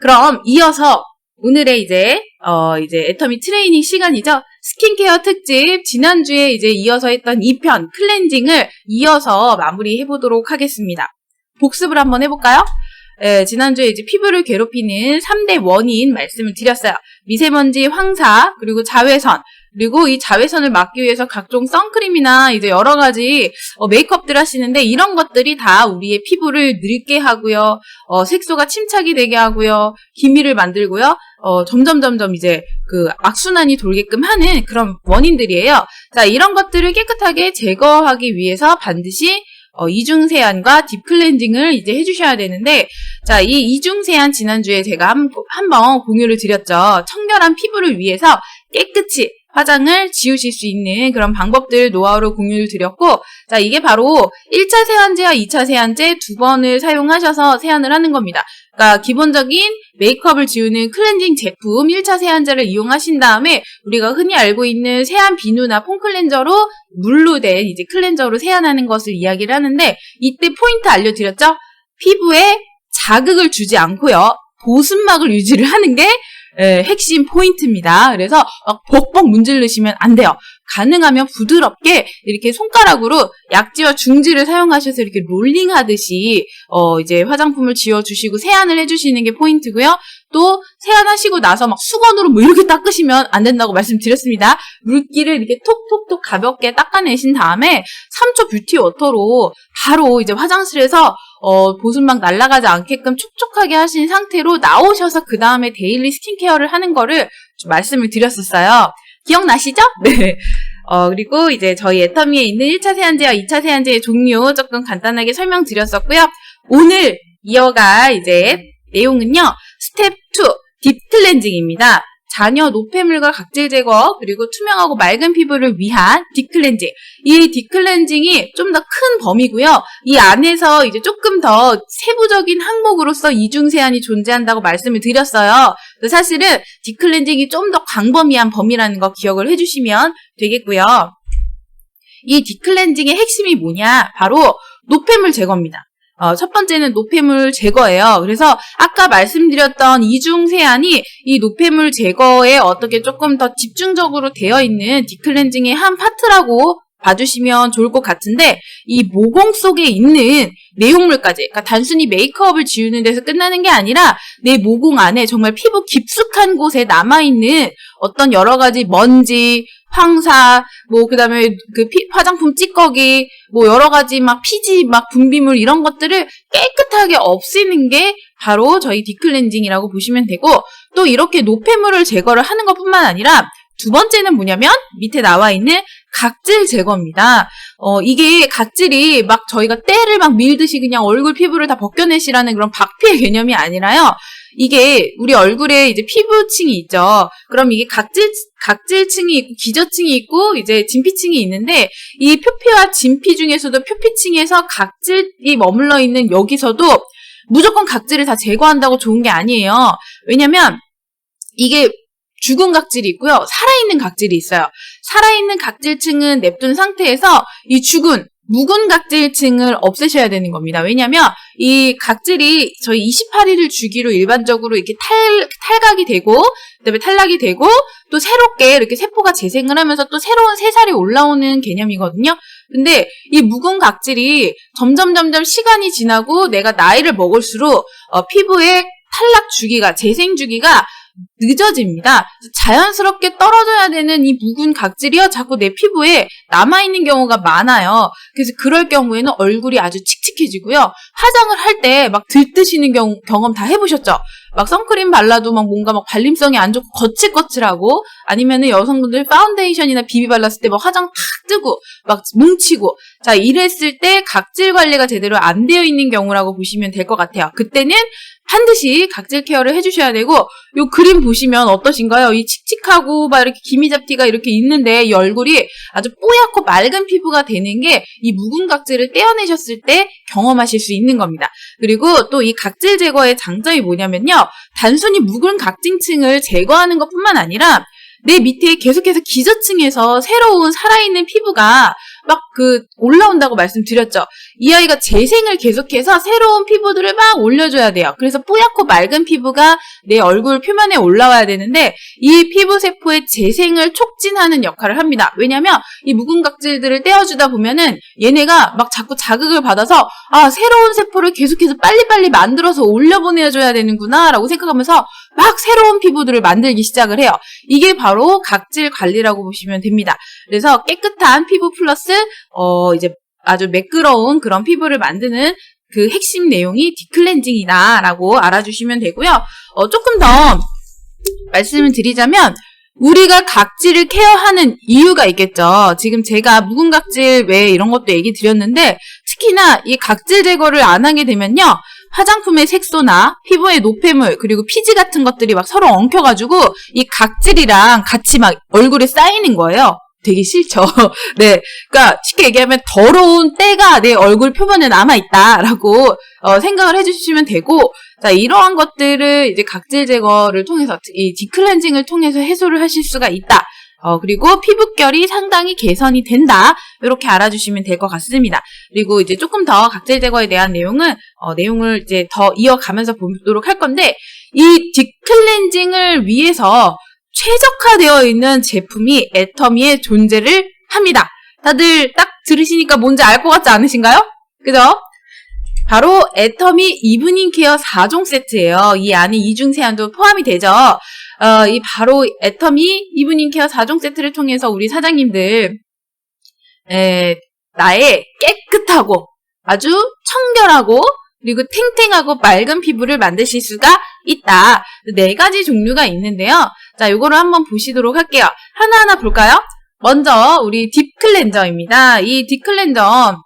그럼 이어서 오늘의 이제 애터미 트레이닝 시간이죠. 스킨케어 특집 지난주에 이제 이어서 했던 2편 클렌징을 이어서 마무리해보도록 하겠습니다. 복습을 한번 해볼까요? 지난주에 이제 피부를 괴롭히는 3대 원인 말씀을 드렸어요. 미세먼지, 황사, 그리고 자외선. 그리고 이 자외선을 막기 위해서 각종 선크림이나 이제 여러 가지 메이크업들 하시는데 이런 것들이 다 우리의 피부를 늙게 하고요. 색소가 침착이 되게 하고요. 기미를 만들고요. 점점 이제 그 악순환이 돌게끔 하는 그런 원인들이에요. 자, 이런 것들을 깨끗하게 제거하기 위해서 반드시 이중세안과 딥클렌징을 이제 해주셔야 되는데, 자, 이 이중세안 지난주에 제가 한번 공유를 드렸죠. 청결한 피부를 위해서 깨끗이 화장을 지우실 수 있는 그런 방법들 노하우를 공유를 드렸고, 자, 이게 바로 1차 세안제와 2차 세안제 두 번을 사용하셔서 세안을 하는 겁니다. 그러니까 기본적인 메이크업을 지우는 클렌징 제품 1차 세안제를 이용하신 다음에 우리가 흔히 알고 있는 세안 비누나 폼 클렌저로 물로 된 이제 클렌저로 세안하는 것을 이야기를 하는데, 이때 포인트 알려드렸죠? 피부에 자극을 주지 않고요. 보습막을 유지를 하는 게 핵심 포인트입니다. 그래서 막 벅벅 문지르시면 안 돼요. 가능하면 부드럽게 이렇게 손가락으로 약지와 중지를 사용하셔서 이렇게 롤링 하듯이 이제 화장품을 지워주시고 세안을 해주시는 게 포인트고요. 또 세안하시고 나서 막 수건으로 뭐 이렇게 닦으시면 안 된다고 말씀드렸습니다. 물기를 이렇게 톡톡톡 가볍게 닦아내신 다음에 3초 뷰티 워터로 바로 이제 화장실에서 보습막 날아가지 않게끔 촉촉하게 하신 상태로 나오셔서 그 다음에 데일리 스킨케어를 하는 거를 좀 말씀을 드렸었어요. 기억나시죠? 네. 그리고 이제 저희 애터미에 있는 1차 세안제와 2차 세안제의 종류 조금 간단하게 설명드렸었고요. 오늘 이어갈 이제 내용은요. 스텝 2, 딥클렌징입니다. 잔여 노폐물과 각질 제거, 그리고 투명하고 맑은 피부를 위한 딥클렌징. 이 딥클렌징이 좀 더 큰 범위고요. 이 안에서 이제 조금 더 세부적인 항목으로서 이중세안이 존재한다고 말씀을 드렸어요. 그래서 사실은 딥클렌징이 좀 더 광범위한 범위라는 거 기억을 해주시면 되겠고요. 이 딥클렌징의 핵심이 뭐냐? 바로 노폐물 제거입니다. 첫 번째는 노폐물 제거예요. 그래서 아까 말씀드렸던 이중세안이 이 노폐물 제거에 어떻게 조금 더 집중적으로 되어 있는 딥클렌징의 한 파트라고 봐주시면 좋을 것 같은데, 이 모공 속에 있는 내용물까지, 그러니까 단순히 메이크업을 지우는 데서 끝나는 게 아니라 내 모공 안에 정말 피부 깊숙한 곳에 남아있는 어떤 여러 가지 먼지, 황사, 그 다음에 화장품 찌꺼기, 여러 가지 피지, 분비물 이런 것들을 깨끗하게 없애는 게 바로 저희 딥클렌징이라고 보시면 되고, 또 이렇게 노폐물을 제거를 하는 것 뿐만 아니라 두 번째는 뭐냐면 밑에 나와 있는 각질 제거입니다. 이게 각질이 저희가 때를 밀듯이 그냥 얼굴 피부를 다 벗겨내시라는 그런 박피의 개념이 아니라요. 이게 우리 얼굴에 이제 피부층이 있죠. 그럼 이게 각질층이 있고 기저층이 있고 이제 진피층이 있는데, 이 표피와 진피 중에서도 표피층에서 각질이 머물러 있는 여기서도 무조건 각질을 다 제거한다고 좋은 게 아니에요. 왜냐면 이게 죽은 각질이 있고요. 살아있는 각질이 있어요. 살아있는 각질층은 냅둔 상태에서 이 죽은 묵은 각질층을 없애셔야 되는 겁니다. 왜냐면 이 각질이 저희 28일을 주기로 일반적으로 이렇게 탈각이 되고, 그다음에 탈락이 되고, 또 새롭게 이렇게 세포가 재생을 하면서 또 새로운 새살이 올라오는 개념이거든요. 근데 이 묵은 각질이 점점 시간이 지나고 내가 나이를 먹을수록 피부의 탈락 주기가, 재생 주기가 늦어집니다. 자연스럽게 떨어져야 되는 이 묵은 각질이요, 자꾸 내 피부에 남아있는 경우가 많아요. 그래서 그럴 경우에는 얼굴이 아주 칙칙해지고요. 화장을 할 때 들뜨시는 경험 다 해보셨죠? 선크림 발라도 뭔가 발림성이 안 좋고 거칠거칠하고, 아니면은 여성분들 파운데이션이나 비비 발랐을 때 화장 탁 뜨고 뭉치고, 자, 이랬을 때 각질 관리가 제대로 안 되어 있는 경우라고 보시면 될 것 같아요. 그때는 반드시 각질 케어를 해주셔야 되고, 요 그림 보시면 어떠신가요? 이 칙칙하고 이렇게 기미잡티가 이렇게 있는데 이 얼굴이 아주 뽀얗고 맑은 피부가 되는 게 이 묵은 각질을 떼어내셨을 때 경험하실 수 있는 겁니다. 그리고 또 이 각질 제거의 장점이 뭐냐면요, 단순히 묵은 각질층을 제거하는 것뿐만 아니라 내 밑에 계속해서 기저층에서 새로운 살아있는 피부가 올라온다고 말씀드렸죠. 이 아이가 재생을 계속해서 새로운 피부들을 막 올려줘야 돼요. 그래서 뽀얗고 맑은 피부가 내 얼굴 표면에 올라와야 되는데 이 피부세포의 재생을 촉진하는 역할을 합니다. 왜냐면 이 묵은 각질들을 떼어주다 보면은 얘네가 막 자꾸 자극을 받아서 새로운 세포를 계속해서 빨리빨리 만들어서 올려보내줘야 되는구나 라고 생각하면서 막 새로운 피부들을 만들기 시작을 해요. 이게 바로 각질 관리라고 보시면 됩니다. 그래서 깨끗한 피부 플러스 이제 아주 매끄러운 그런 피부를 만드는 그 핵심 내용이 디클렌징이다라고 알아주시면 되고요. 조금 더 말씀을 드리자면 우리가 각질을 케어하는 이유가 있겠죠. 지금 제가 묵은 각질 왜 이런 것도 얘기 드렸는데 특히나 이 각질 제거를 안 하게 되면요. 화장품의 색소나 피부의 노폐물 그리고 피지 같은 것들이 막 서로 엉켜가지고 이 각질이랑 같이 막 얼굴에 쌓이는 거예요. 되게 싫죠. 네. 그러니까 쉽게 얘기하면 더러운 때가 내 얼굴 표면에 남아있다라고 생각을 해주시면 되고, 자, 이러한 것들을 이제 각질 제거를 통해서, 이 디클렌징을 통해서 해소를 하실 수가 있다. 그리고 피부결이 상당히 개선이 된다. 이렇게 알아주시면 될 것 같습니다. 그리고 이제 조금 더 각질 제거에 대한 내용을 이제 더 이어가면서 보도록 할 건데, 이 디클렌징을 위해서 최적화되어 있는 제품이 애터미의 존재를 합니다. 다들 딱 들으시니까 뭔지 알 것 같지 않으신가요? 그죠? 바로 애터미 이브닝 케어 4종 세트예요. 이 안에 이중 세안도 포함이 되죠. 이 바로 애터미 이브닝 케어 4종 세트를 통해서 우리 사장님들 나의 깨끗하고 아주 청결하고 그리고 탱탱하고 맑은 피부를 만드실 수가 있다. 4가지 종류가 있는데요. 자, 요거를 한번 보시도록 할게요. 하나하나 볼까요? 먼저 우리 딥 클렌저입니다. 이 딥 클렌저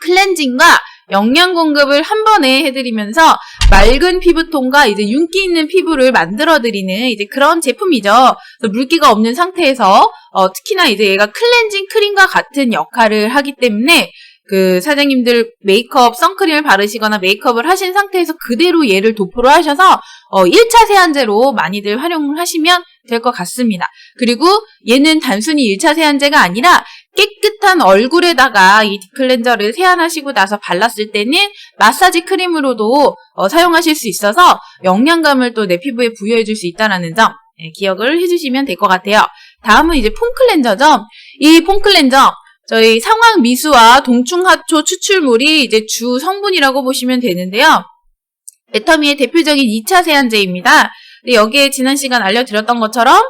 클렌징과 영양 공급을 한 번에 해드리면서 맑은 피부톤과 이제 윤기 있는 피부를 만들어드리는 이제 그런 제품이죠. 물기가 없는 상태에서 특히나 이제 얘가 클렌징 크림과 같은 역할을 하기 때문에 그 사장님들 메이크업, 선크림을 바르시거나 메이크업을 하신 상태에서 그대로 얘를 도포를 하셔서 1차 세안제로 많이들 활용을 하시면 될 것 같습니다. 그리고 얘는 단순히 1차 세안제가 아니라 깨끗한 얼굴에다가 이 딥클렌저를 세안하시고 나서 발랐을 때는 마사지 크림으로도 사용하실 수 있어서 영양감을 또 내 피부에 부여해 줄 수 있다는 점 기억을 해주시면 될 것 같아요. 다음은 이제 폼 클렌저죠. 이 폼 클렌저 저희 상황 미수와 동충하초 추출물이 이제 주 성분이라고 보시면 되는데요. 애터미의 대표적인 2차 세안제입니다. 여기에 지난 시간 알려드렸던 것처럼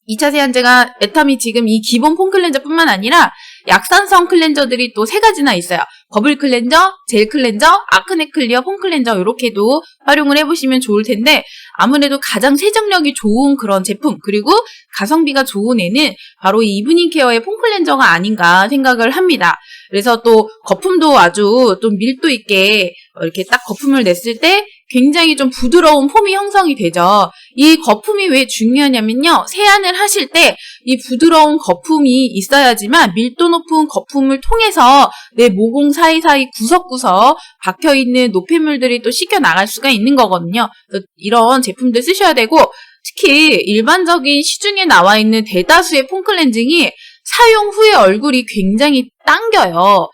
2차 세안제가 애터미 지금 이 기본 폼 클렌저뿐만 아니라 약산성 클렌저들이 또 3가지나 있어요. 버블 클렌저, 젤 클렌저, 아크네 클리어, 폼 클렌저 이렇게도 활용을 해보시면 좋을 텐데 아무래도 가장 세정력이 좋은 그런 제품 그리고 가성비가 좋은 애는 바로 이 이브닝 케어의 폼 클렌저가 아닌가 생각을 합니다. 그래서 또 거품도 아주 좀 밀도 있게 이렇게 딱 거품을 냈을 때 굉장히 좀 부드러운 폼이 형성이 되죠. 이 거품이 왜 중요하냐면요. 세안을 하실 때 이 부드러운 거품이 있어야지만 밀도 높은 거품을 통해서 내 모공 사이사이 구석구석 박혀있는 노폐물들이 또 씻겨나갈 수가 있는 거거든요. 그래서 이런 제품들 쓰셔야 되고 특히 일반적인 시중에 나와 있는 대다수의 폼 클렌징이 사용 후에 얼굴이 굉장히 당겨요.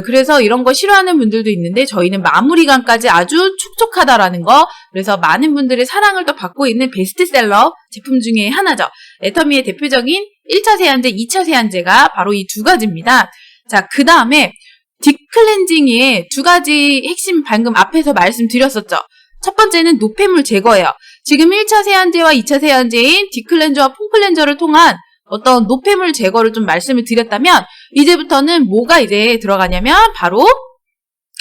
그래서 이런 거 싫어하는 분들도 있는데 저희는 마무리감까지 아주 촉촉하다라는 거 그래서 많은 분들의 사랑을 또 받고 있는 베스트셀러 제품 중에 하나죠. 애터미의 대표적인 1차 세안제, 2차 세안제가 바로 이 2가지입니다. 자, 그 다음에 딥클렌징의 2가지 핵심 방금 앞에서 말씀드렸었죠. 첫 번째는 노폐물 제거예요. 지금 1차 세안제와 2차 세안제인 딥클렌저와 폼 클렌저를 통한 어떤 노폐물 제거를 좀 말씀을 드렸다면 이제부터는 뭐가 이제 들어가냐면 바로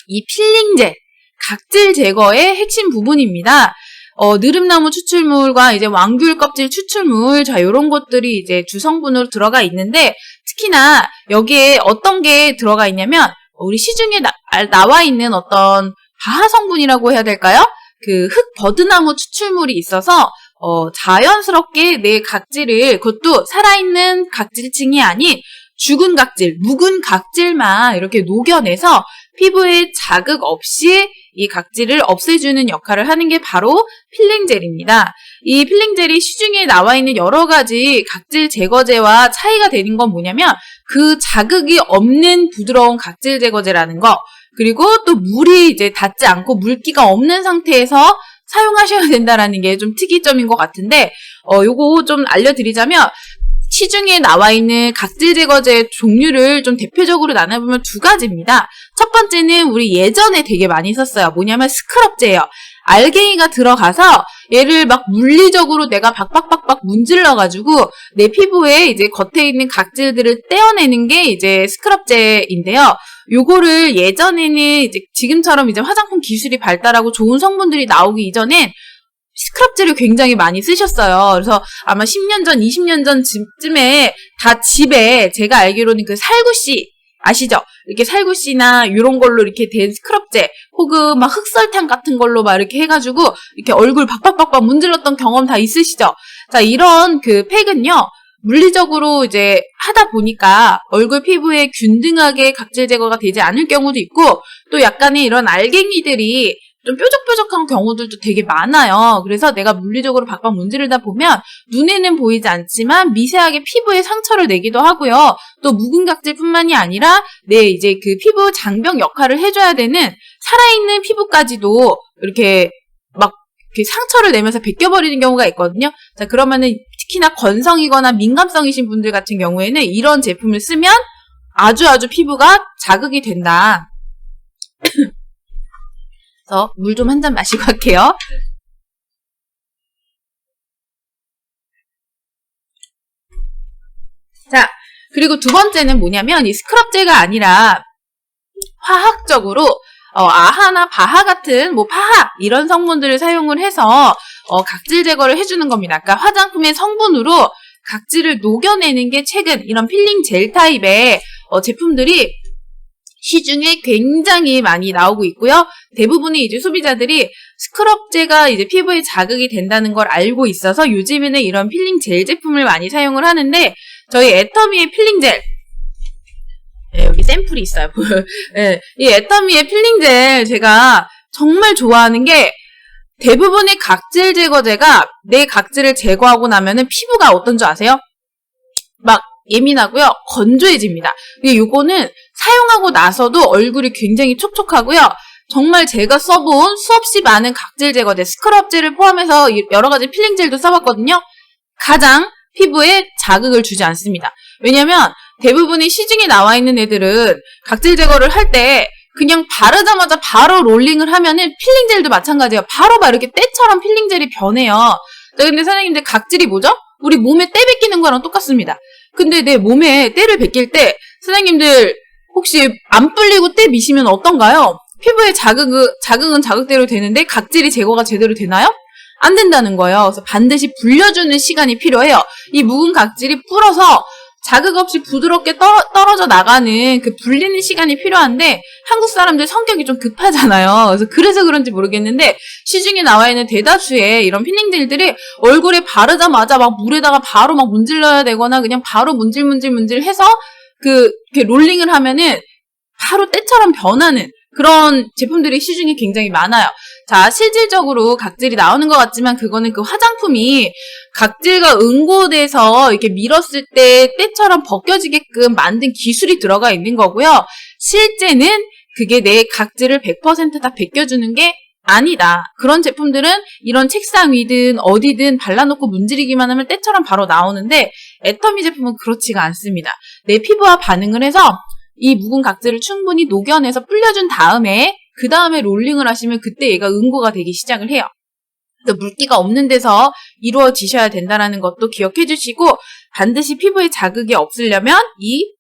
이 필링제, 각질 제거의 핵심 부분입니다. 느릅나무 추출물과 이제 왕귤 껍질 추출물, 자, 요런 것들이 이제 주성분으로 들어가 있는데 특히나 여기에 어떤 게 들어가 있냐면 우리 시중에 나와 있는 어떤 바하 성분이라고 해야 될까요? 그 흑버드나무 추출물이 있어서 자연스럽게 내 각질을 그것도 살아있는 각질층이 아닌 죽은 각질, 묵은 각질만 이렇게 녹여내서 피부에 자극 없이 이 각질을 없애주는 역할을 하는 게 바로 필링 젤입니다. 이 필링 젤이 시중에 나와 있는 여러 가지 각질 제거제와 차이가 되는 건 뭐냐면 그 자극이 없는 부드러운 각질 제거제라는 거, 그리고 또 물이 이제 닿지 않고 물기가 없는 상태에서 사용하셔야 된다라는 게 좀 특이점인 것 같은데, 요거 좀 알려드리자면, 시중에 나와 있는 각질 제거제 종류를 좀 대표적으로 나눠보면 두 가지입니다. 첫 번째는 우리 예전에 되게 많이 썼어요. 뭐냐면 스크럽제예요. 알갱이가 들어가서 얘를 막 물리적으로 내가 박박박박 문질러가지고 내 피부에 이제 겉에 있는 각질들을 떼어내는 게 이제 스크럽제인데요. 요거를 예전에는 이제 지금처럼 이제 화장품 기술이 발달하고 좋은 성분들이 나오기 이전엔 스크럽제를 굉장히 많이 쓰셨어요. 그래서 아마 10년 전, 20년 전쯤에 다 집에 제가 알기로는 그 살구씨 아시죠? 이렇게 살구씨나 이런 걸로 이렇게 된 스크럽제 혹은 막 흑설탕 같은 걸로 막 이렇게 해가지고 이렇게 얼굴 박박박박 문질렀던 경험 다 있으시죠? 자, 이런 그 팩은요, 물리적으로 이제 하다 보니까 얼굴 피부에 균등하게 각질 제거가 되지 않을 경우도 있고, 또 약간의 이런 알갱이들이 좀 뾰족뾰족한 경우들도 되게 많아요. 그래서 내가 물리적으로 박박 문지르다 보면 눈에는 보이지 않지만 미세하게 피부에 상처를 내기도 하고요. 또 묵은 각질뿐만이 아니라 내 이제 그 피부 장벽 역할을 해줘야 되는 살아있는 피부까지도 이렇게 막 이렇게 상처를 내면서 벗겨버리는 경우가 있거든요. 자, 그러면은 특히나 건성이거나 민감성이신 분들 같은 경우에는 이런 제품을 쓰면 아주 피부가 자극이 된다. 그래서 물 좀 한 잔 마시고 할게요. 자, 그리고 두 번째는 뭐냐면 이 스크럽제가 아니라 화학적으로 아하나 바하 같은 파하 이런 성분들을 사용을 해서 각질 제거를 해주는 겁니다. 그러니까 화장품의 성분으로 각질을 녹여내는 게 최근 이런 필링 젤 타입의 제품들이 시중에 굉장히 많이 나오고 있고요. 대부분의 이제 소비자들이 스크럽제가 이제 피부에 자극이 된다는 걸 알고 있어서 요즘에는 이런 필링 젤 제품을 많이 사용을 하는데, 저희 애터미의 필링 젤, 네, 여기 샘플이 있어요. 네, 이 애터미의 필링 젤 제가 정말 좋아하는 게, 대부분의 각질 제거제가 내 각질을 제거하고 나면은 피부가 어떤 줄 아세요? 막 예민하고요. 건조해집니다. 근데 요거는 사용하고 나서도 얼굴이 굉장히 촉촉하고요. 정말 제가 써본 수없이 많은 각질 제거제, 스크럽제를 포함해서 여러 가지 필링 젤도 써봤거든요. 가장 피부에 자극을 주지 않습니다. 왜냐면 대부분의 시중에 나와 있는 애들은 각질 제거를 할 때 그냥 바르자마자 바로 롤링을 하면은 필링 젤도 마찬가지예요. 바로 막 이렇게 때처럼 필링 젤이 변해요. 자, 근데 사장님들 각질이 뭐죠? 우리 몸에 때 벗기는 거랑 똑같습니다. 근데 내 몸에 때를 벗길 때 사장님들 혹시 안 불리고 때 미시면 어떤가요? 피부에 자극은 자극대로 되는데 각질이 제거가 제대로 되나요? 안 된다는 거예요. 그래서 반드시 불려주는 시간이 필요해요. 이 묵은 각질이 불어서 자극 없이 부드럽게 떨어져 나가는 그 불리는 시간이 필요한데, 한국 사람들 성격이 좀 급하잖아요. 그래서 그런지 모르겠는데 시중에 나와 있는 대다수의 이런 필링젤들이 얼굴에 바르자마자 막 물에다가 바로 막 문질러야 되거나 그냥 바로 문질 해서 이렇게 롤링을 하면은 바로 때처럼 변하는 그런 제품들이 시중에 굉장히 많아요. 자, 실질적으로 각질이 나오는 것 같지만 그거는 그 화장품이 각질과 응고돼서 이렇게 밀었을 때 때처럼 벗겨지게끔 만든 기술이 들어가 있는 거고요. 실제는 그게 내 각질을 100% 다 벗겨주는 게 아니다. 그런 제품들은 이런 책상 위든 어디든 발라놓고 문지르기만 하면 때처럼 바로 나오는데, 애터미 제품은 그렇지가 않습니다. 내 피부와 반응을 해서 이 묵은 각질을 충분히 녹여내서 불려준 다음에 그 다음에 롤링을 하시면 그때 얘가 응고가 되기 시작을 해요. 그래서 물기가 없는 데서 이루어지셔야 된다는 것도 기억해 주시고, 반드시 피부에 자극이 없으려면 이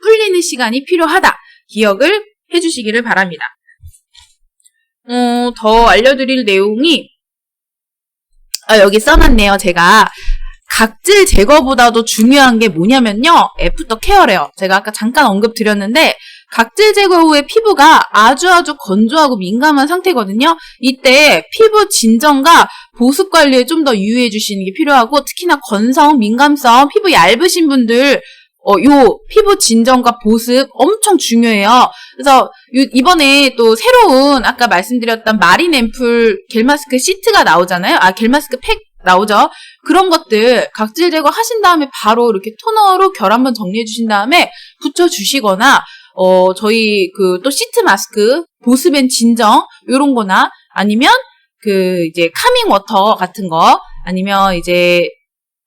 풀리는 시간이 필요하다. 기억을 해 주시기를 바랍니다. 더 알려드릴 내용이 여기 써놨네요. 제가 각질 제거보다도 중요한 게 뭐냐면요, 애프터 케어래요. 제가 아까 잠깐 언급드렸는데 각질 제거 후에 피부가 아주 건조하고 민감한 상태거든요. 이때 피부 진정과 보습 관리에 좀 더 유의해 주시는 게 필요하고, 특히나 건성, 민감성, 피부 얇으신 분들 요 피부 진정과 보습 엄청 중요해요. 그래서 이번에 또 새로운 아까 말씀드렸던 마린 앰플 겔마스크 시트가 나오잖아요. 겔마스크 팩 나오죠. 그런 것들 각질 제거 하신 다음에 바로 이렇게 토너로 결 한번 정리해 주신 다음에 붙여주시거나 저희 또 시트 마스크, 보습앤 진정 요런 거나 아니면 이제 카밍 워터 같은 거 아니면 이제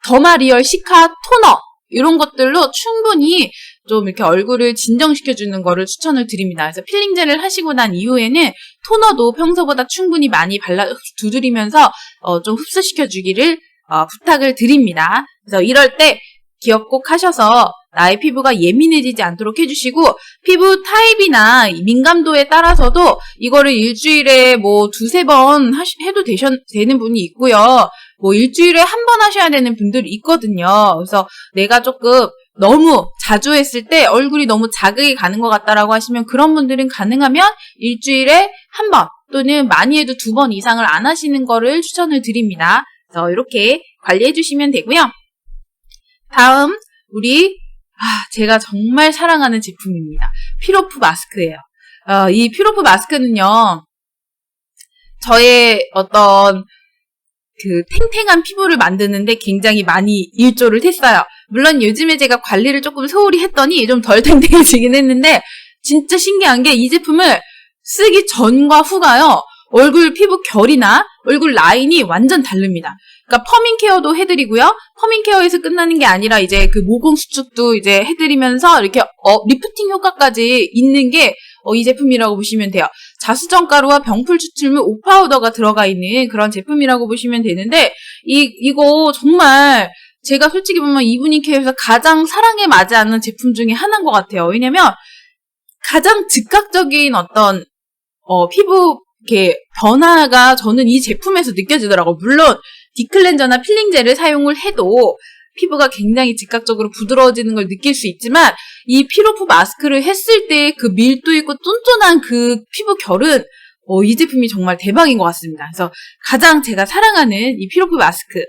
더마리얼 시카 토너 이런 것들로 충분히 좀 이렇게 얼굴을 진정시켜주는 거를 추천을 드립니다. 그래서 필링 젤을 하시고 난 이후에는 토너도 평소보다 충분히 많이 두드리면서 좀 흡수시켜주기를 부탁을 드립니다. 그래서 이럴 때 기억 꼭 하셔서 나의 피부가 예민해지지 않도록 해주시고 피부 타입이나 민감도에 따라서도 이거를 일주일에 두세 번 해도 되는 분이 있고요. 일주일에 한 번 하셔야 되는 분들이 있거든요. 그래서 내가 조금 너무 자주 했을 때 얼굴이 너무 자극이 가는 것 같다라고 하시면 그런 분들은 가능하면 일주일에 한 번 또는 많이 해도 2번 이상을 안 하시는 거를 추천을 드립니다. 그래서 이렇게 관리해 주시면 되고요. 다음 제가 정말 사랑하는 제품입니다. 피로프 마스크예요. 이 피로프 마스크는요. 저의 어떤 탱탱한 피부를 만드는데 굉장히 많이 일조를 했어요. 물론 요즘에 제가 관리를 조금 소홀히 했더니 좀 덜 탱탱해지긴 했는데 진짜 신기한 게 이 제품을 쓰기 전과 후가요. 얼굴 피부 결이나 얼굴 라인이 완전 다릅니다. 그러니까 퍼밍 케어도 해드리고요. 퍼밍 케어에서 끝나는 게 아니라 이제 모공 수축도 이제 해드리면서 이렇게 리프팅 효과까지 있는 게 이 제품이라고 보시면 돼요. 자수정가루와 병풀 추출물 오파우더가 들어가 있는 그런 제품이라고 보시면 되는데 이거 정말 제가 솔직히 보면 이브닝케어에서 가장 사랑에 맞지 않는 제품 중에 하나인 것 같아요. 왜냐면 가장 즉각적인 어떤 피부 변화가 저는 이 제품에서 느껴지더라고요. 물론 딥클렌저나 필링 젤을 사용을 해도 피부가 굉장히 즉각적으로 부드러워지는 걸 느낄 수 있지만 이 피로프 마스크를 했을 때 그 밀도 있고 쫀쫀한 그 피부 결은 이 제품이 정말 대박인 것 같습니다. 그래서 가장 제가 사랑하는 이 피로프 마스크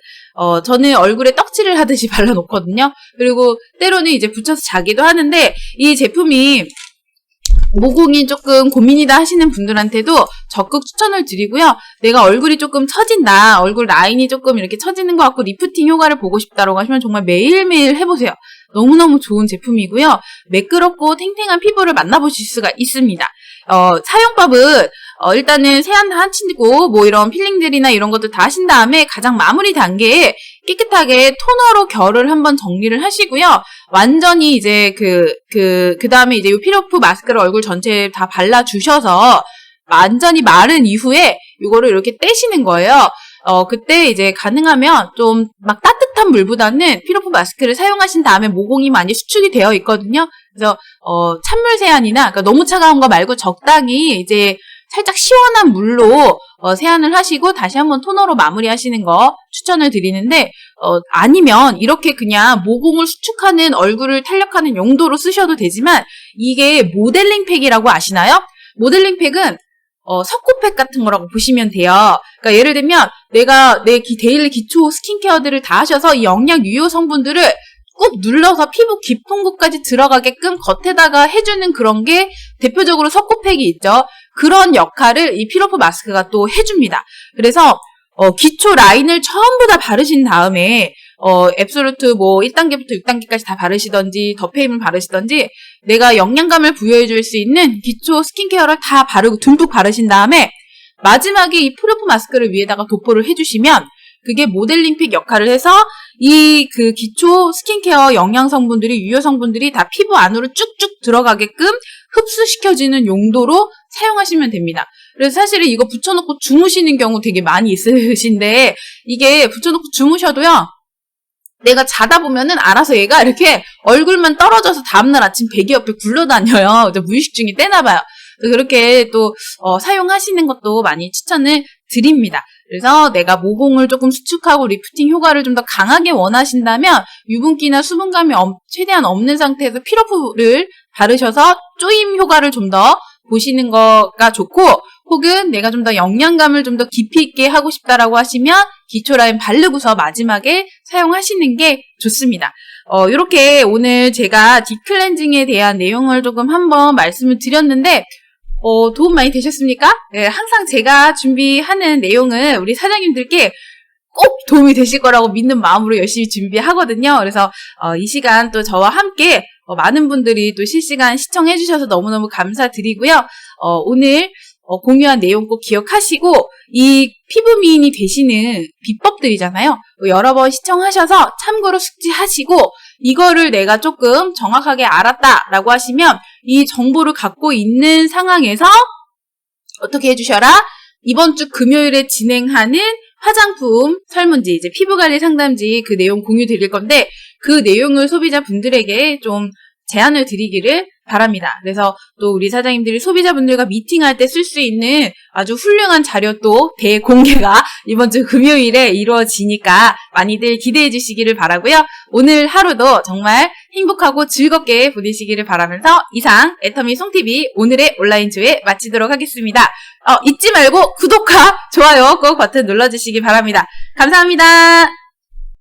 저는 얼굴에 떡칠을 하듯이 발라놓거든요. 그리고 때로는 이제 붙여서 자기도 하는데 이 제품이 모공이 조금 고민이다 하시는 분들한테도 적극 추천을 드리고요. 내가 얼굴이 조금 처진다, 얼굴 라인이 조금 이렇게 처지는 것 같고 리프팅 효과를 보고 싶다라고 하시면 정말 매일매일 해보세요. 너무너무 좋은 제품이고요. 매끄럽고 탱탱한 피부를 만나보실 수가 있습니다. 사용법은 일단은 세안 다 하시고 이런 필링젤이나 이런 것도 다 하신 다음에 가장 마무리 단계에 깨끗하게 토너로 결을 한번 정리를 하시고요. 완전히 이제 그 다음에 이제 이 피로프 마스크를 얼굴 전체에 다 발라주셔서 완전히 마른 이후에 이거를 이렇게 떼시는 거예요. 그때 이제 가능하면 좀 막 따뜻한 물보다는 피로프 마스크를 사용하신 다음에 모공이 많이 수축이 되어 있거든요. 그래서 찬물 세안이나 그러니까 너무 차가운 거 말고 적당히 이제 살짝 시원한 물로 세안을 하시고 다시 한번 토너로 마무리하시는 거 추천을 드리는데 아니면 이렇게 그냥 모공을 수축하는 얼굴을 탄력하는 용도로 쓰셔도 되지만 이게 모델링 팩이라고 아시나요? 모델링 팩은 석고팩 같은 거라고 보시면 돼요. 그러니까 예를 들면 내가 내 데일리 기초 스킨케어들을 다 하셔서 이 영양 유효 성분들을 꾹 눌러서 피부 깊은 곳까지 들어가게끔 겉에다가 해주는 그런 게 대표적으로 석고팩이 있죠. 그런 역할을 이 피로프 마스크가 또 해줍니다. 그래서 기초 라인을 전부 다 바르신 다음에 앱솔루트 1단계부터 6단계까지 다 바르시던지 더페임을 바르시던지 내가 영양감을 부여해줄 수 있는 기초 스킨케어를 다 바르고 듬뿍 바르신 다음에 마지막에 이 피로프 마스크를 위에다가 도포를 해주시면 그게 모델링팩 역할을 해서 이 기초 스킨케어 영양 성분들이 유효 성분들이 다 피부 안으로 쭉쭉 들어가게끔 흡수시켜지는 용도로 사용하시면 됩니다. 그래서 사실은 이거 붙여놓고 주무시는 경우 되게 많이 있으신데 이게 붙여놓고 주무셔도요. 내가 자다 보면은 알아서 얘가 이렇게 얼굴만 떨어져서 다음날 아침 베개 옆에 굴러다녀요. 무의식 중에 떼나봐요. 그렇게 또 사용하시는 것도 많이 추천을 드립니다. 그래서 내가 모공을 조금 수축하고 리프팅 효과를 좀 더 강하게 원하신다면 유분기나 수분감이 최대한 없는 상태에서 피로프를 바르셔서 조임 효과를 좀 더 보시는 거가 좋고 혹은 내가 좀 더 영양감을 좀 더 깊이 있게 하고 싶다라고 하시면 기초 라인 바르고서 마지막에 사용하시는 게 좋습니다. 이렇게 오늘 제가 딥클렌징에 대한 내용을 조금 한번 말씀을 드렸는데 도움 많이 되셨습니까? 네, 항상 제가 준비하는 내용은 우리 사장님들께 꼭 도움이 되실 거라고 믿는 마음으로 열심히 준비하거든요. 그래서 이 시간 또 저와 함께 많은 분들이 또 실시간 시청해 주셔서 너무너무 감사드리고요. 오늘 공유한 내용 꼭 기억하시고 이 피부 미인이 되시는 비법들이잖아요. 여러 번 시청하셔서 참고로 숙지하시고 이거를 내가 조금 정확하게 알았다라고 하시면 이 정보를 갖고 있는 상황에서 어떻게 해주셔라? 이번 주 금요일에 진행하는 화장품 설문지, 이제 피부관리 상담지 그 내용 공유 드릴 건데 그 내용을 소비자분들에게 좀 제안을 드리기를 바랍니다. 그래서 또 우리 사장님들이 소비자분들과 미팅할 때 쓸 수 있는 아주 훌륭한 자료 또 대공개가 이번 주 금요일에 이루어지니까 많이들 기대해 주시기를 바라고요. 오늘 하루도 정말 행복하고 즐겁게 보내시기를 바라면서 이상 애터미 송TV 오늘의 온라인 조회 마치도록 하겠습니다. 잊지 말고 구독과 좋아요 꼭 버튼 눌러주시기 바랍니다. 감사합니다.